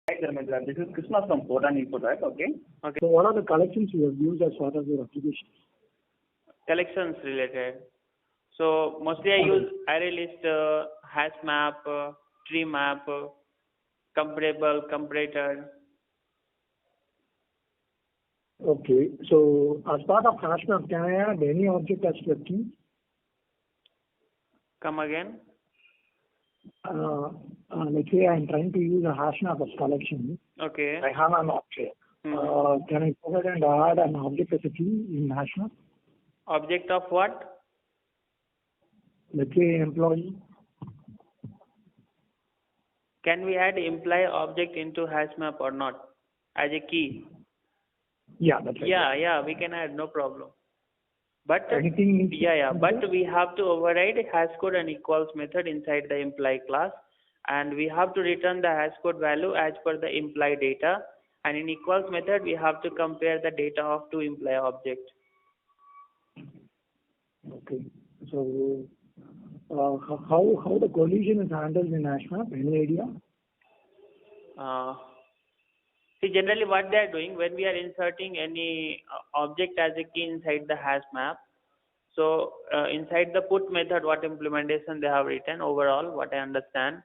Hi, Dharmendra. This is Krishna from Photon Input, right? Okay. So what are the collections you have used as part of your application? Collections related. So mostly I use array list, hash map, tree map, comparable, comparator. Okay. So as part of HashMap, can I add any object as the key? Come again? Let's say I'm trying to use a HashMap of collection. Okay. I have an object. Can I go ahead and add an object as a key in HashMap? Object of what? Let's say employee. Can we add imply object into hash map or not as a key? Yeah, that's right. Yeah, we can add, no problem. But anything? But we have to override hash code and equals method inside the imply class, and we have to return the hash code value as per the imply data. And in equals method, we have to compare the data of two imply objects. Okay. So how the collision is handled in HashMap? Any idea? See, generally what they are doing when we are inserting any object as a key inside the hash map. So inside the put method, what implementation they have written overall, what I understand.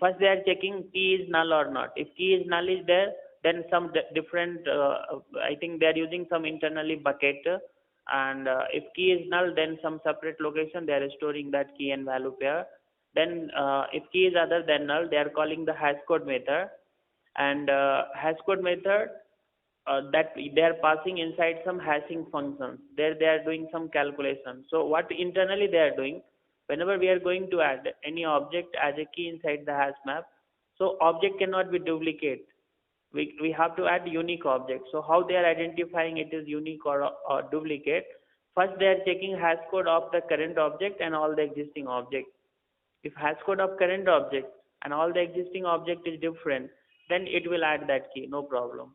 First they are checking key is null or not. If key is null is there, then some different, I think they are using some internally bucket. And if key is null, then some separate location they are storing that key and value pair. Then if key is other than null, they are calling the hash code method. And hash code method that they are passing inside some hashing functions. There they are doing some calculation. So what internally they are doing, whenever we are going to add any object as a key inside the hash map, so object cannot be duplicate. We have to add unique object. So how they are identifying it is unique or duplicate? First they are checking hash code of the current object and all the existing objects. If hash code of current object and all the existing object is different, then it will add that key, no problem.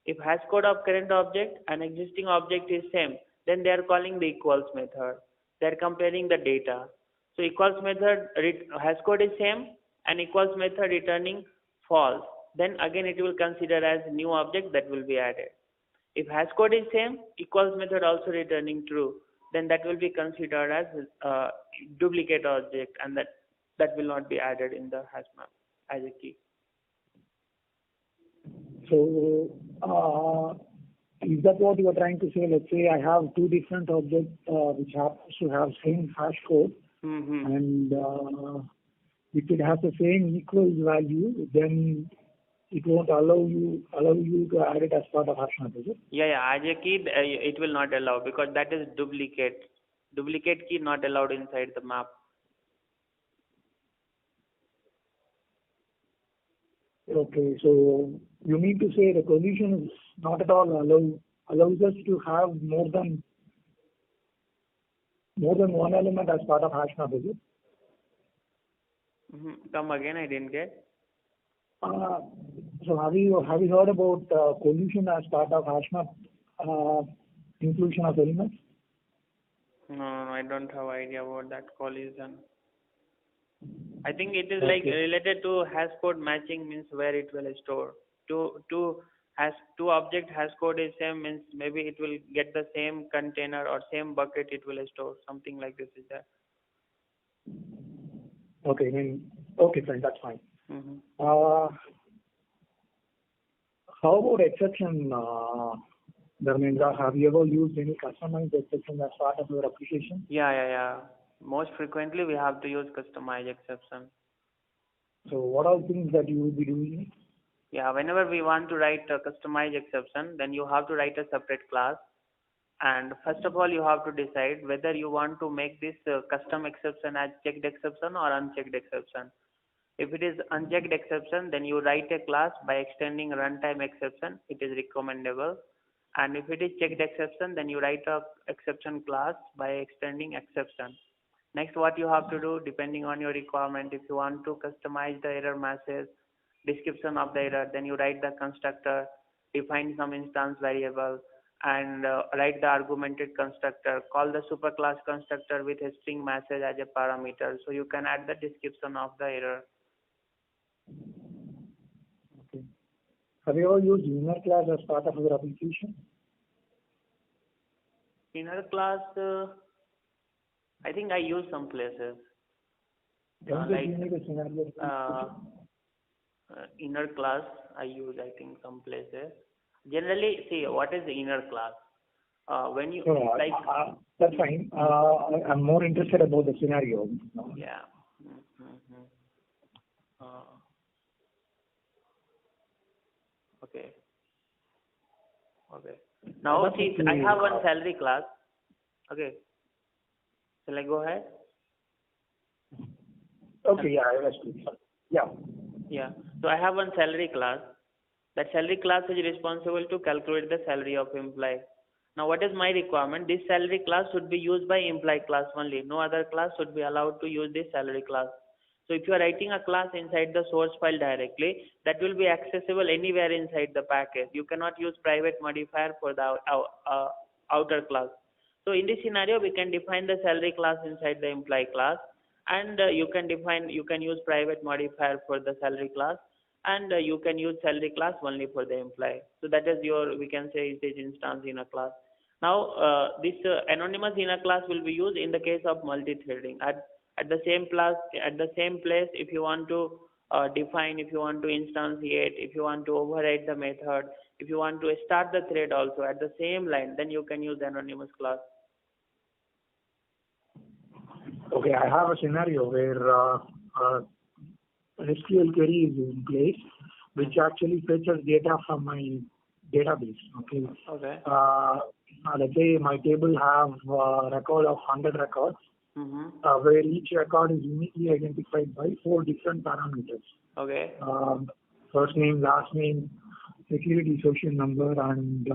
If hash code of current object and existing object is same, then they are calling the equals method. They are comparing the data. So equals method hash code is same and equals method returning false. Then again it will consider as new object that will be added. If hash code is same, equals method also returning true, then that will be considered as duplicate object, and that will not be added in the hash map as a key. So, is that what you are trying to say? Let's say I have two different objects which happens to have same hash code, and if it has the same equals value, then it won't allow you to add it as part of HashMap, is it? Yeah, as a key it will not allow because that is duplicate. Duplicate key not allowed inside the map. Okay, so you mean to say the collision is not at all allows us to have more than one element as part of HashMap, is it? Come again, I didn't get. So have you heard about collision as part of HashMap inclusion of elements? No, I don't have idea about that collision. I think it is like related to hash code matching, means where it will store. Two object hash code is same, means maybe it will get the same container or same bucket it will store. Something like this is there. Okay, fine, that's fine. How about exception, Dharmendra? Have you ever used any customized exception as part of your application? Yeah. Most frequently we have to use customized exception. So what are things that you will be doing? Yeah, whenever we want to write a customized exception, then you have to write a separate class. And first of all, you have to decide whether you want to make this custom exception as checked exception or unchecked exception. If it is unchecked exception, then you write a class by extending runtime exception. It is recommendable. And if it is checked exception, then you write a exception class by extending exception. Next, what you have to do, depending on your requirement, if you want to customize the error message, description of the error, then you write the constructor, define some instance variable, and write the argumented constructor, call the superclass constructor with a string message as a parameter. So you can add the description of the error. Okay. Have you ever used inner class as part of your application? Inner class, I think I use some places. Can you give me the scenario? Inner class I use, I think, some places. Generally, see, what is the inner class? When you No, that's fine. I'm more interested about the scenario. Yeah. Mm-hmm. Okay. Now, see, I have one salary class. Okay. Shall I go ahead? Okay, yeah, I understood. Yeah. Yeah. So I have one salary class. That salary class is responsible to calculate the salary of employee. Now, what is my requirement? This salary class should be used by employee class only. No other class should be allowed to use this salary class. So if you are writing a class inside the source file directly, that will be accessible anywhere inside the package. You cannot use private modifier for the outer class. So in this scenario, we can define the salary class inside the employee class, and you can use private modifier for the salary class, and you can use salary class only for the employee. So that is your, we can say, it is instance in a class. Now this anonymous inner class will be used in the case of multi-threading. At the same place, if you want to define, if you want to instantiate, if you want to override the method, if you want to start the thread also at the same line, then you can use anonymous class. Okay, I have a scenario where an SQL query is in place, which actually fetches data from my database. Okay. Okay. Let's say my table have a record of 100 records, where each record is uniquely identified by 4 different parameters. Okay. First name, last name, security social number, and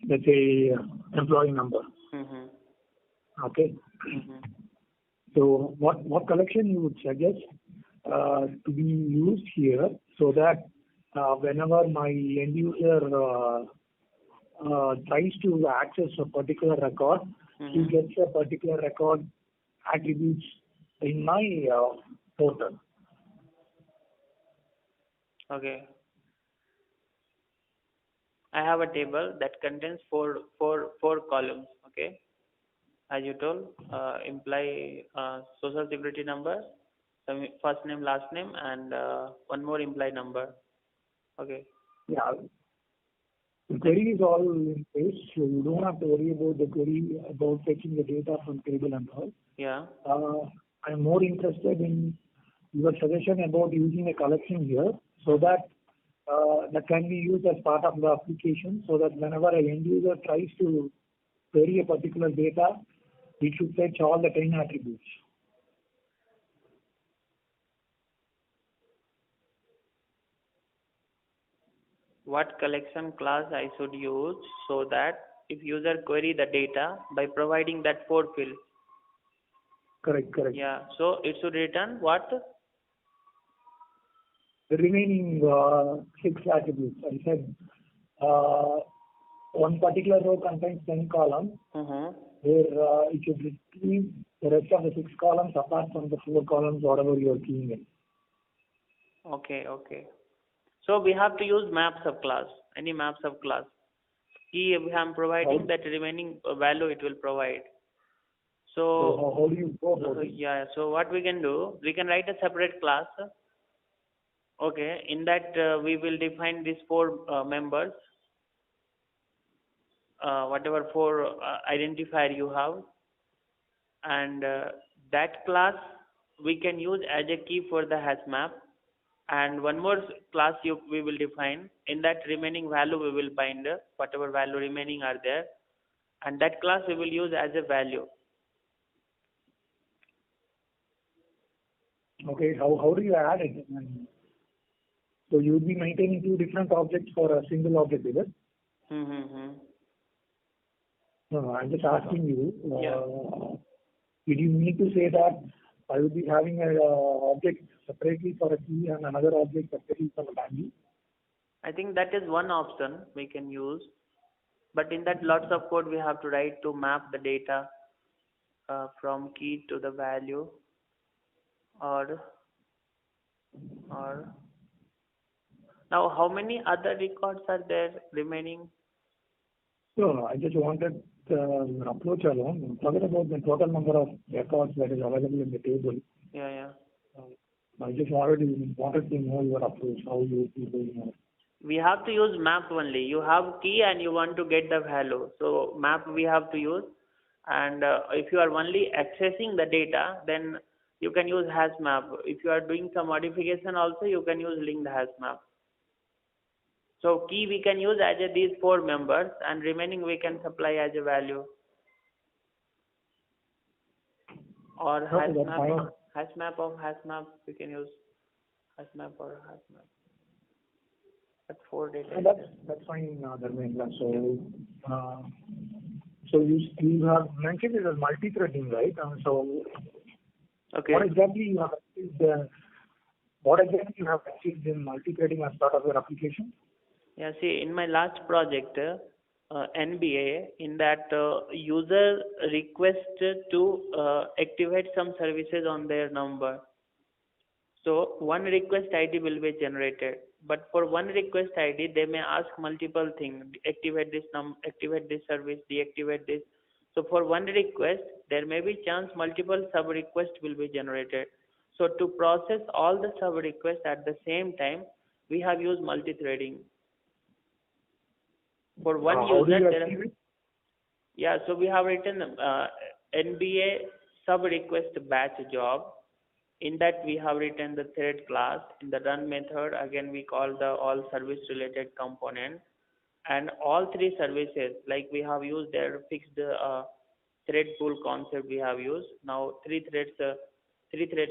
let's say employee number. Okay. So what collection you would suggest to be used here, so that whenever my end user tries to access a particular record, he gets a particular record attributes in my portal. Okay. I have a table that contains four columns. Okay. As you told, employee social security number, first name, last name, and one more employee number. Okay. Yeah. The query is all in place, so you don't have to worry about the query about fetching the data from table and all. Yeah. I'm more interested in your suggestion about using a collection here, so that that can be used as part of the application, so that whenever an end user tries to query a particular data, it should fetch all the 10 attributes. What collection class I should use so that if user query the data by providing that 4 fields? Correct. Yeah. So it should return what? The remaining 6 attributes. I said one particular row contains 10 columns, where it should retrieve the rest of the 6 columns apart from the 4 columns, whatever you are keying in. Okay. So we have to use map subclass, any map subclass. Key I am providing, that remaining value it will provide. So how do you go about it? Yeah, so what we can do, we can write a separate class. Okay, in that we will define these 4 members, whatever 4 identifier you have, and that class we can use as a key for the hash map. And one more class we will define. In that remaining value we will bind whatever value remaining are there, and that class we will use as a value. Okay, how do you add it? So you would be maintaining 2 different objects for a single object, is it? No, I'm just asking you. Did you need to say that I would be having an object separately for a key and another object separately for a value? I think that is one option we can use, but in that lots of code we have to write to map the data from key to the value, or Now, how many other records are there remaining? So I just wanted your approach alone. Forget about the total number of records that is available in the table. Yeah. I just wanted to know your approach, how you would be doing it. We have to use map only. You have key and you want to get the value. So map we have to use. And if you are only accessing the data, then you can use hash map. If you are doing some modification also, you can use linked hash map. So key we can use as these 4 members, and remaining we can supply as a value. Or hash map we can use hash map or hash map. That's 4 data. That's fine, Dharmendra. So you have mentioned it as multi-threading, right? Okay. What exactly you have achieved in multi-threading as part of your application? Yeah, see, in my last project, NBA, in that user requested to activate some services on their number. So one request ID will be generated, but for one request ID, they may ask multiple things: activate this service, deactivate this. So for one request, there may be chance multiple sub requests will be generated. So to process all the sub requests at the same time, we have used multi-threading. For one user, so we have written NBA sub request batch job. In that we have written the thread class. In the run method, again we call the all service related component, and all 3 services, like we have used their fixed thread pool concept we have used. Now 3 threads,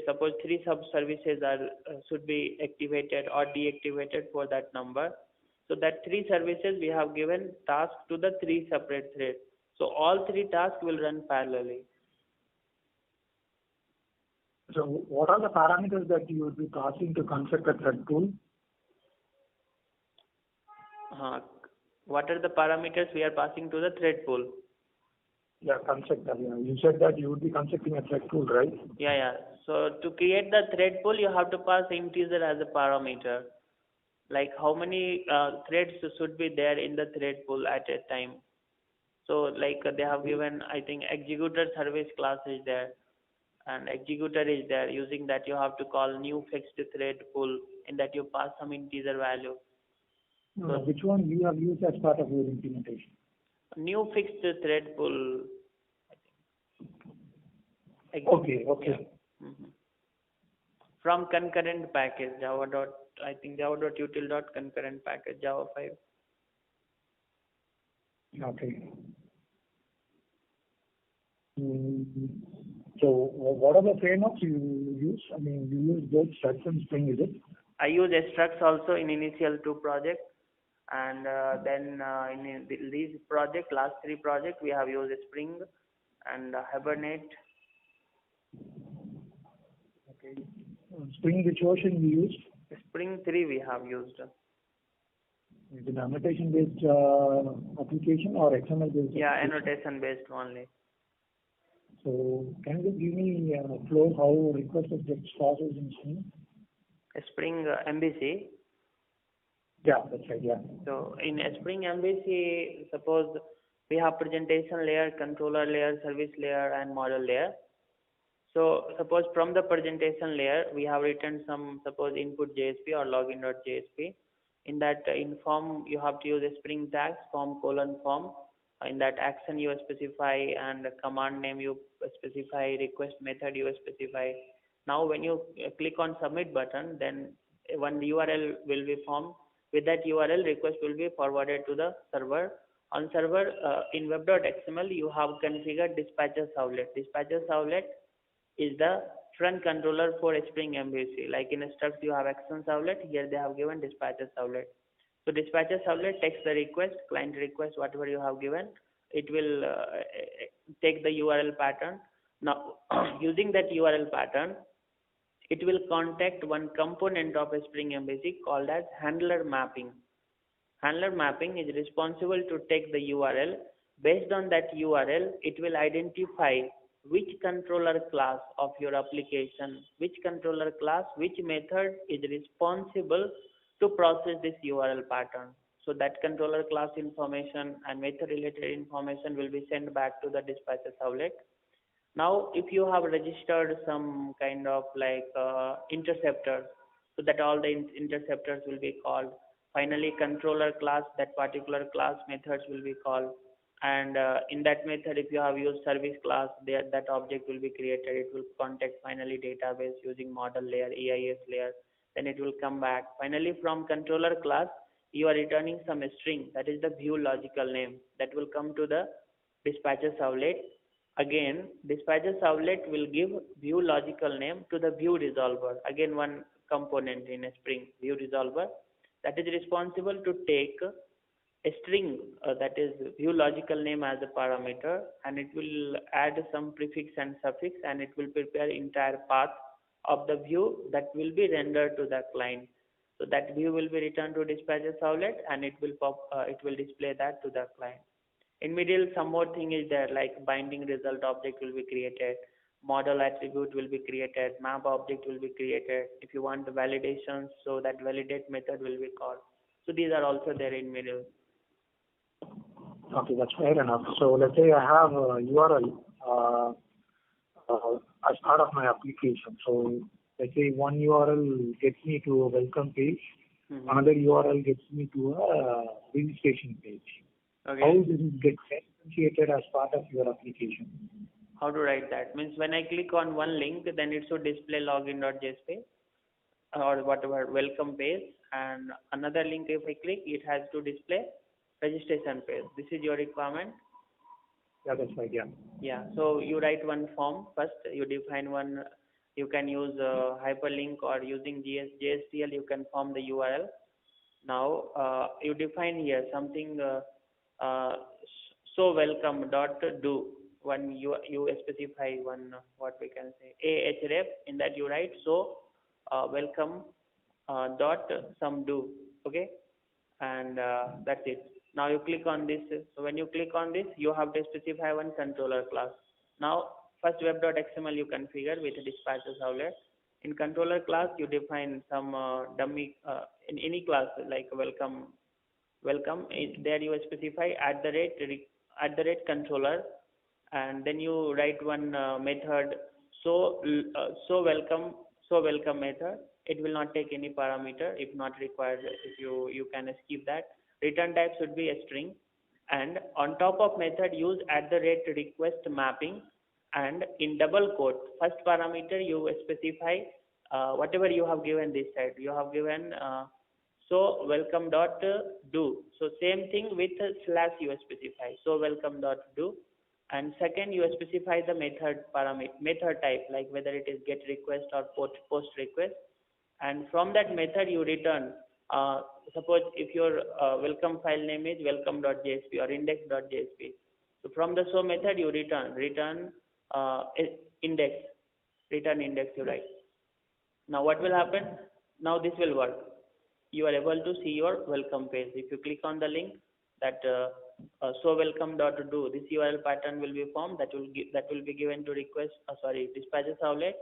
suppose 3 sub services are should be activated or deactivated for that number. So that 3 services we have given task to the 3 separate threads. So all 3 tasks will run parallelly. So what are the parameters that you would be passing to construct a thread pool? What are the parameters we are passing to the thread pool? Yeah, construct. You said that you would be constructing a thread pool, right? Yeah. So to create the thread pool, you have to pass integer as a parameter. Like how many threads should be there in the thread pool at a time. So like they have given, I think, executor service class is there, and executor is there. Using that you have to call new fixed thread pool, in that you pass some integer value. So which one you have used as part of your implementation? New fixed thread pool, I think. Okay. Yeah. From concurrent package, java.util.concurrent package, Java 5. Okay. So what are the frameworks you use? I mean, you use both Struts and Spring, is it? I use Struts also in initial 2 projects, and then in these projects, last 3 projects, we have used Spring and Hibernate. Okay. Spring, which version you used? Spring 3 we have used. Is it annotation-based application or XML-based? Yeah, annotation-based only. So can you give me a flow how request gets processed in Spring? Spring MVC. Yeah, that's right. Yeah. So in Spring MVC, suppose we have presentation layer, controller layer, service layer, and model layer. So suppose from the presentation layer, we have written some, suppose input JSP or login.jsp. In that in form, you have to use a Spring tags, form : form. In that action you specify, and command name you specify, request method you specify. Now when you click on submit button, then one URL will be formed. With that URL, request will be forwarded to the server. On server, in web.xml, you have configured dispatcher servlet. Dispatcher servlet is the front controller for Spring MVC. Like in Struts, you have action servlet. Here they have given dispatcher servlet. So dispatcher servlet takes the request, client request, whatever you have given. It will take the URL pattern. Now, using that URL pattern, it will contact one component of a Spring MVC called as handler mapping. Handler mapping is responsible to take the URL. Based on that URL, it will identify which controller class of your application, which controller class, which method is responsible to process this URL pattern. So that controller class information and method related information will be sent back to the dispatcher servlet. Now, if you have registered some kind of like interceptors, so that all the interceptors will be called. Finally, controller class, that particular class methods will be called. And in that method, if you have used service class, there that object will be created. It will contact finally database using model layer, EIS layer. Then it will come back. Finally, from controller class, you are returning some string. That is the view logical name that will come to the dispatcher servlet. Again, dispatcher servlet will give view logical name to the view resolver. Again, one component in a Spring, view resolver, that is responsible to take a string that is view logical name as a parameter, and it will add some prefix and suffix, and it will prepare entire path of the view that will be rendered to the client. So that view will be returned to dispatcher servlet, and it will display that to the client. In middle, some more thing is there, like binding result object will be created, model attribute will be created, map object will be created. If you want the validations, so that validate method will be called. So these are also there in middle. Okay, that's fair enough. So let's say I have a URL as part of my application. So let's say one URL gets me to a welcome page, another URL gets me to a registration page. Okay. How does it get differentiated as part of your application? How to write that? Means when I click on one link, then it should display login.jsp or whatever welcome page, and another link if I click, it has to display registration page. This is your requirement. Yeah, that's right. Yeah. Yeah. So you write one form first. You define one. You can use hyperlink, or using JSTL you can form the URL. Now you define here something. So welcome dot do. One you specify one what we can say ahref. In that you write so welcome dot some do. Okay, and that's it. Now you click on this. So when you click on this, you have to specify one controller class. Now first web.xml you configure with dispatcher servlet. In controller class you define some dummy in any class like welcome. There you specify at the rate controller, and then you write one method so welcome method. It will not take any parameter if not required. If you can skip that. Return type should be a string, and on top of method use at the rate request mapping, and in double quote first parameter you specify whatever you have given this side. You have given so welcome dot do. So same thing with slash you specify so welcome dot do, and second you specify the method parameter, method type, like whether it is get request or post request, and from that method you return suppose if your welcome file name is welcome.jsp or index.jsp. So from the show method you return index you write. Now what will happen? Now this will work. You are able to see your welcome page. If you click on the link that so welcome.do, this URL pattern will be formed that will be given to dispatcher servlet.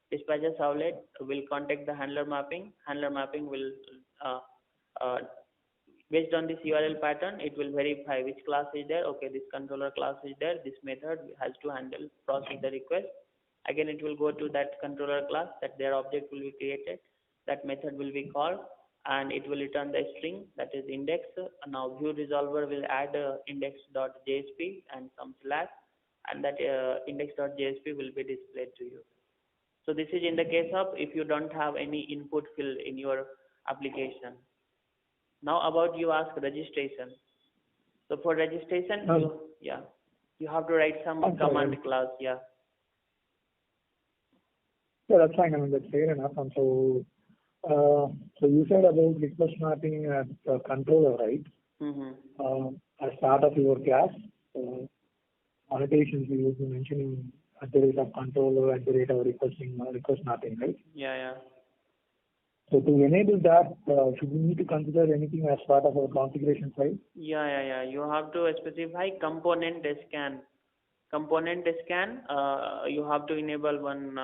Dispatcher servlet will contact the handler mapping. Handler mapping will based on this URL pattern, it will verify which class is there. Okay, this controller class is there. This method has to process the request. Again, it will go to that controller class, that their object will be created. That method will be called, and it will return the string, that is index. Now view resolver will add index.jsp and some slash, and that index.jsp will be displayed to you. So this is in the case of if you don't have any input field in your application. Now about you ask registration. So for registration, you have to write some command class. Yeah. Yeah, that's fine. I mean, that's fair enough. And so you said about request mapping at controller, right? As part of your class, annotations you will be mentioning at the rate of controller, at the rate of request mapping, right? Yeah. So to enable that, should we need to consider anything as part of our configuration file? Yeah. You have to specify component scan. You have to enable one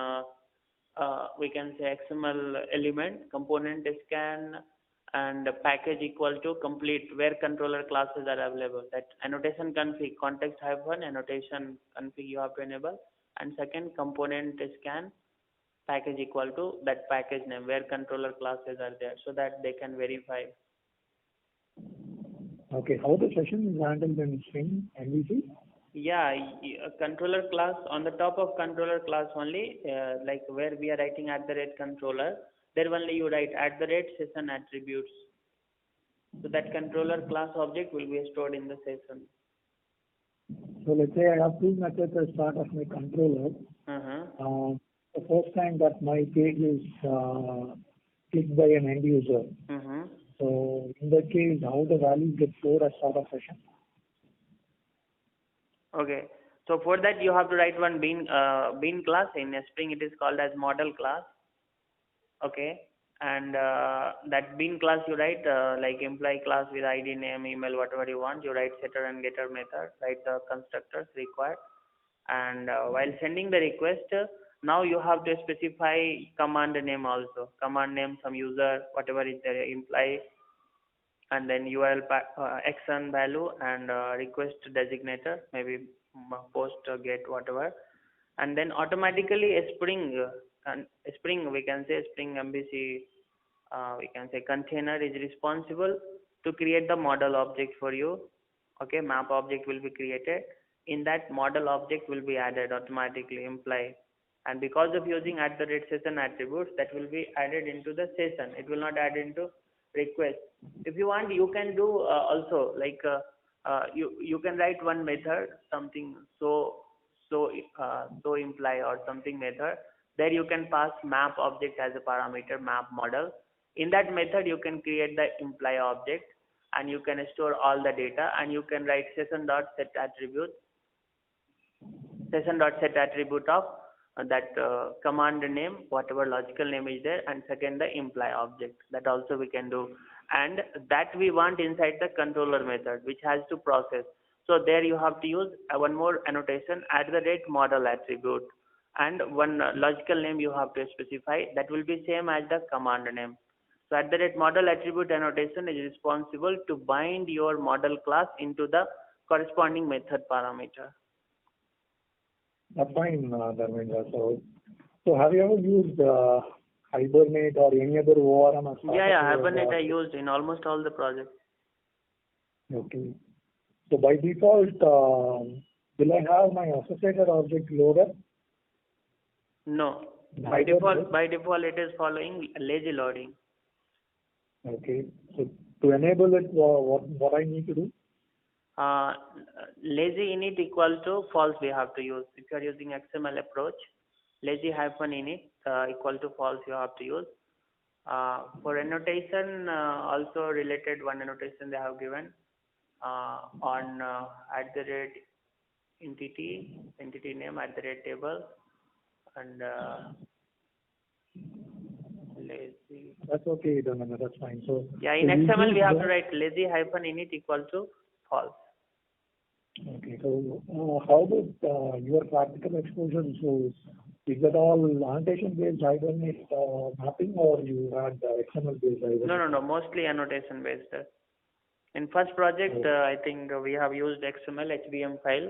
we can say XML element, component scan, and package equal to complete where controller classes are available. That annotation config context hyphen annotation config you have to enable, and second component scan package equal to that package name where controller classes are there, so that they can verify. Okay, how the session is handled in Swing MVC? Yeah, controller class, on the top of controller class only, like where we are writing @controller, there only you write @session attributes. So that controller class object will be stored in the session. So let's say I have two methods as part of my controller. The first time that my page is clicked by an end user. So in that case, how the values get stored as part of session? Okay, so for that you have to write one bean class. In Spring it is called as model class. Okay, and that bean class you write like employee class with ID, name, email, whatever you want. You write setter and getter method, write the constructors required, and while sending the request, now you have to specify command name also. Command name, some user, whatever is there, employee, and then URL action value and request designator, maybe post get whatever, and then automatically a Spring we can say Spring MVC we can say container is responsible to create the model object for you. Okay, map object will be created. In that model object will be added automatically employee, and because of using @session attributes, that will be added into the session. It will not add into request. If you want, you can do also like you can write one method, something so imply or something method. There you can pass map object as a parameter, map model. In that method you can create the imply object, and you can store all the data, and you can write session.set attribute of that command name, whatever logical name is there, and second the imply object. That also we can do, and that we want inside the controller method which has to process. So there you have to use one more annotation @model attribute, and one logical name you have to specify that will be same as the command name. So @model attribute annotation is responsible to bind your model class into the corresponding method parameter. That's fine, Dharmendra. So have you ever used Hibernate or any other ORM as part Yeah, of Hibernate I used in almost all the projects. Okay. So by default, will I have my associated object loaded? No. By default it is following lazy loading. Okay. So to enable it, what I need to do? Lazy init equal to false we have to use. If you are using XML approach, lazy -init equal to false you have to use. For annotation, also related one annotation they have given on entity name @table, and lazy. That's okay, Dharmendra, that's fine. So yeah, in XML we have to write lazy -init equal to false. Okay, so how about your practical exposure? So is that all annotation based Hibernate mapping, or you had XML based Hibernate? No, mostly annotation based. In first project, I think we have used XML HBM file.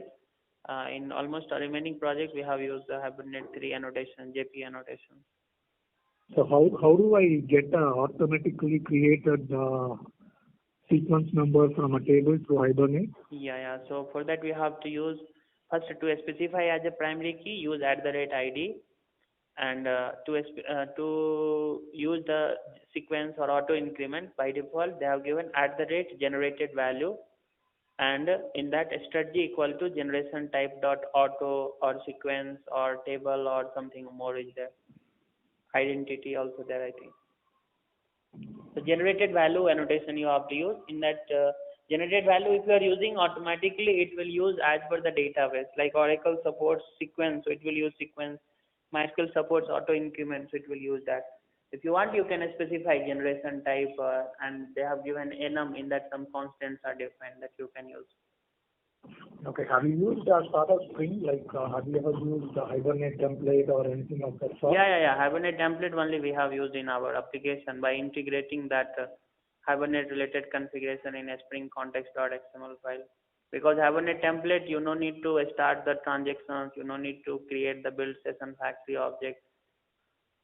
In almost remaining projects, we have used the Hibernate 3 annotation, JP annotation. So how do I get automatically created sequence number from a table to Hibernate? Yeah. So for that we have to use first to specify as a primary key, use @ID, and to use the sequence or auto increment, by default they have given @generated value, and in that strategy equal to generation type dot auto or sequence or table or something more is there. Identity also there, I think. So generated value annotation you have to use. In that generated value, if you are using automatically, it will use as per the database. Like Oracle supports sequence, so it will use sequence. MySQL supports auto increment, so it will use that. If you want, you can specify generation type, and they have given enum. In that some constants are defined that you can use. Okay. Have you used as part of Spring? Like, have you ever used the Hibernate template or anything of that sort? Yeah. Hibernate template only we have used in our application by integrating that Hibernate related configuration in a Spring context.xml file. Because Hibernate template, you no need to start the transactions, you no need to create the build session factory object.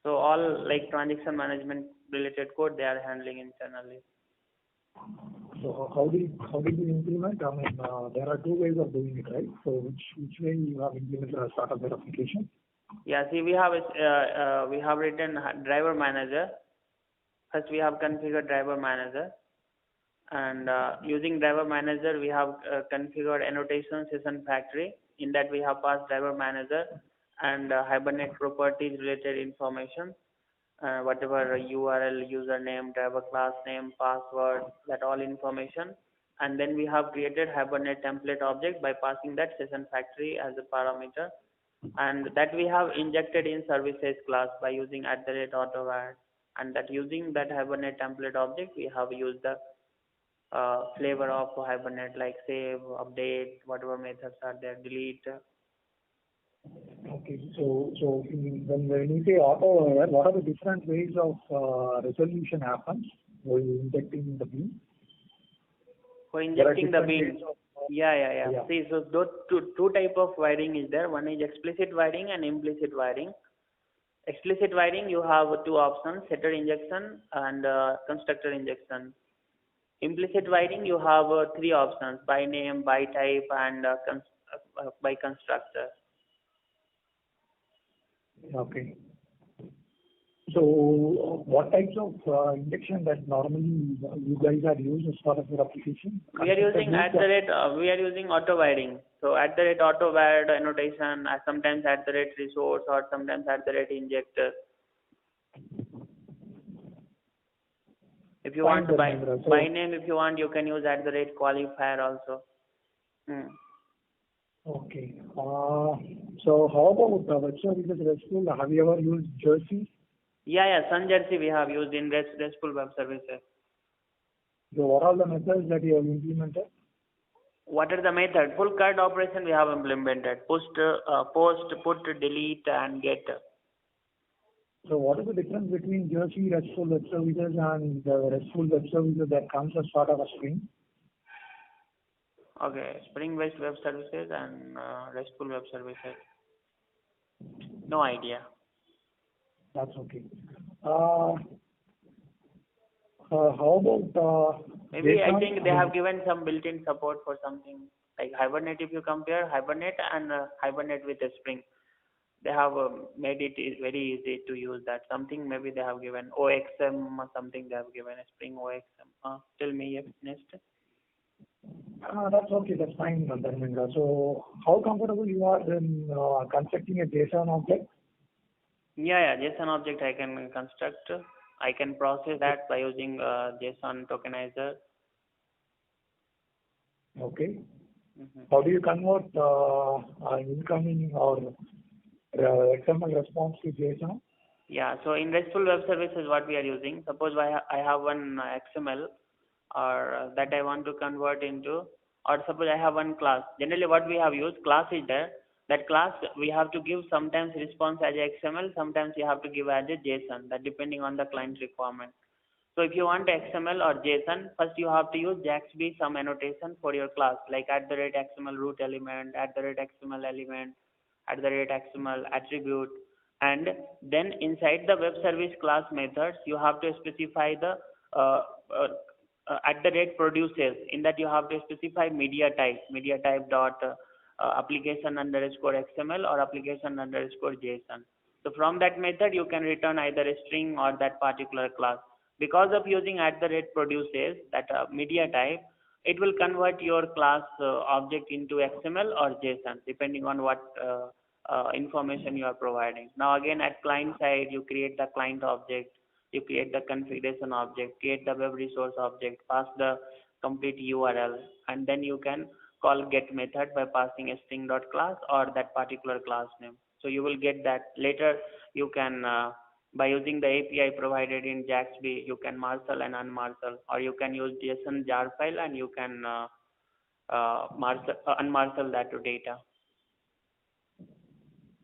So all like transaction management related code they are handling internally. So how did you implement? I mean, there are two ways of doing it, right? So which way you have implemented as part of that application? Yeah, see, we have written driver manager. First, we have configured driver manager, and using driver manager, we have configured annotation session factory. In that, we have passed driver manager and Hibernate properties related information. Whatever URL, username, driver class name, password, that all information. And then we have created Hibernate template object by passing that session factory as a parameter. And that we have injected in services class by using @AutoWire. And that using that Hibernate template object, we have used the flavor of Hibernate like save, update, whatever methods are there, delete. Okay. So when you say auto-aware, what are the different ways of resolution happens while injecting the bean? For injecting the bean. Yeah. See, so those two type of wiring is there. One is explicit wiring and implicit wiring. Explicit wiring, you have two options: setter injection and constructor injection. Implicit wiring, you have three options: by name, by type, and by constructor. Okay. So what types of injection that normally you guys are used as part of your application? We are using we are using auto wiring. So auto wired annotation, sometimes resource, or sometimes injector. If you want to by name, if you want, you can use qualifier also. Okay. So how about web services RESTful? Have you ever used Jersey? Yeah. SunJersey we have used in RESTful web services. So what are the methods that you have implemented? What are the methods? Full CRUD operation we have implemented. Post, put, delete, and get. So what is the difference between Jersey RESTful web services and the RESTful web services that comes as part of a Spring? Okay, Spring-based web services and RESTful web services. No idea. That's okay. How about maybe I think they have given some built-in support for something like Hibernate. If you compare Hibernate and Hibernate with a Spring, they have made it very easy to use that. Something maybe they have given OXM or something they have given a Spring OXM. Tell me next. That's okay. That's fine, Dharmendra. So how comfortable you are in constructing a JSON object? Yeah. JSON object I can construct. I can process that by using JSON tokenizer. Okay. How do you convert incoming or XML response to JSON? Yeah. So in RESTful web services, what we are using, suppose I have one XML or that I want to convert into, or suppose I have one class. Generally what we have used, class is there. That class we have to give sometimes response as XML, sometimes you have to give as a JSON, that depending on the client requirement. So if you want XML or JSON, first you have to use JAXB some annotation for your class, like @XML root element, @XML element, @XML attribute, and then inside the web service class methods, you have to specify the @produces. In that you have to specify media type dot application _ XML or application _ JSON. So from that method you can return either a string or that particular class. Because of using @produces, that media type, it will convert your class object into XML or JSON depending on what information you are providing. Now again at client side, you create the client object, you create the configuration object, create the web resource object, pass the complete URL, and then you can call get method by passing a string.class or that particular class name. So you will get that. Later you can by using the API provided in JAXB, you can marshal and unmarshal, or you can use JSON jar file and you can unmarshal that to data.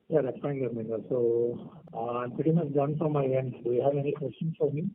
Yeah, that's fine, Dharmendra. So I'm pretty much done from my end. Do you have any questions for me?